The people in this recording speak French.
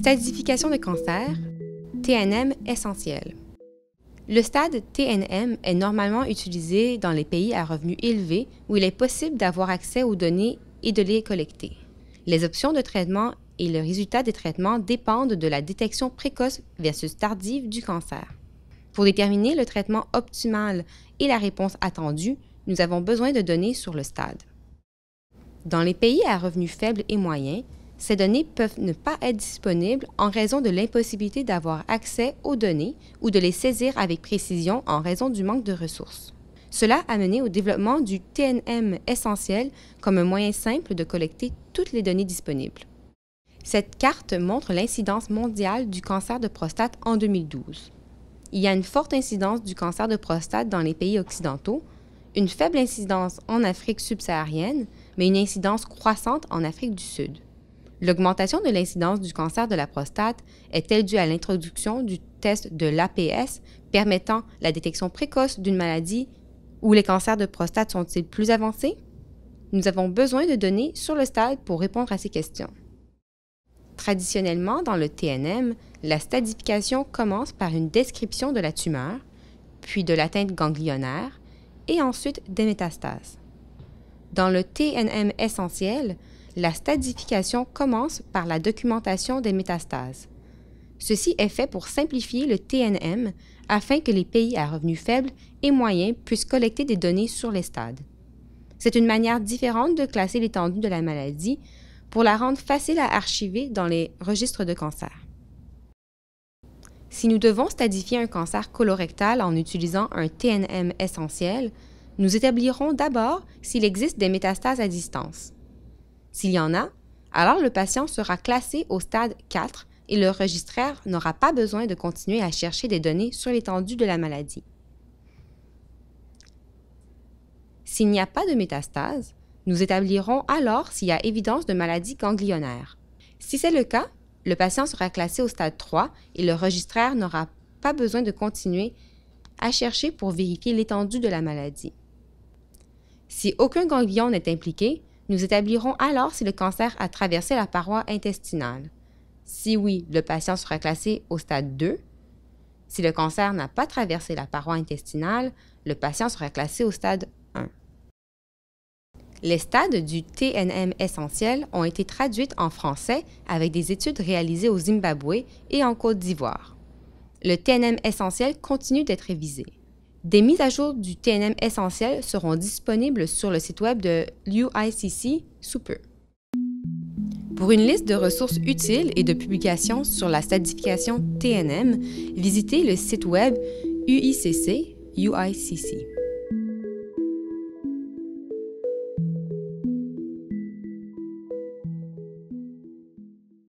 Stadification de cancer, TNM essentiel. Le stade TNM est normalement utilisé dans les pays à revenus élevés où il est possible d'avoir accès aux données et de les collecter. Les options de traitement et le résultat des traitements dépendent de la détection précoce versus tardive du cancer. Pour déterminer le traitement optimal et la réponse attendue, nous avons besoin de données sur le stade. Dans les pays à revenus faibles et moyens, ces données peuvent ne pas être disponibles en raison de l'impossibilité d'avoir accès aux données ou de les saisir avec précision en raison du manque de ressources. Cela a mené au développement du TNM essentiel comme un moyen simple de collecter toutes les données disponibles. Cette carte montre l'incidence mondiale du cancer de prostate en 2012. Il y a une forte incidence du cancer de prostate dans les pays occidentaux, une faible incidence en Afrique subsaharienne, mais une incidence croissante en Afrique du Sud. L'augmentation de l'incidence du cancer de la prostate est-elle due à l'introduction du test de l'APS permettant la détection précoce d'une maladie ou les cancers de prostate sont-ils plus avancés? Nous avons besoin de données sur le stade pour répondre à ces questions. Traditionnellement, dans le TNM, la stadification commence par une description de la tumeur, puis de l'atteinte ganglionnaire et ensuite des métastases. Dans le TNM essentiel, la stadification commence par la documentation des métastases. Ceci est fait pour simplifier le TNM afin que les pays à revenus faibles et moyens puissent collecter des données sur les stades. C'est une manière différente de classer l'étendue de la maladie pour la rendre facile à archiver dans les registres de cancer. Si nous devons stadifier un cancer colorectal en utilisant un TNM essentiel, nous établirons d'abord s'il existe des métastases à distance. S'il y en a, alors le patient sera classé au stade 4 et le registraire n'aura pas besoin de continuer à chercher des données sur l'étendue de la maladie. S'il n'y a pas de métastase, nous établirons alors s'il y a évidence de maladie ganglionnaire. Si c'est le cas, le patient sera classé au stade 3 et le registraire n'aura pas besoin de continuer à chercher pour vérifier l'étendue de la maladie. Si aucun ganglion n'est impliqué, nous établirons alors si le cancer a traversé la paroi intestinale. Si oui, le patient sera classé au stade 2. Si le cancer n'a pas traversé la paroi intestinale, le patient sera classé au stade 1. Les stades du TNM essentiel ont été traduites en français avec des études réalisées au Zimbabwe et en Côte d'Ivoire. Le TNM essentiel continue d'être révisé. Des mises à jour du TNM essentiel seront disponibles sur le site web de l'UICC sous peu. Pour une liste de ressources utiles et de publications sur la stadification TNM, visitez le site web UICC.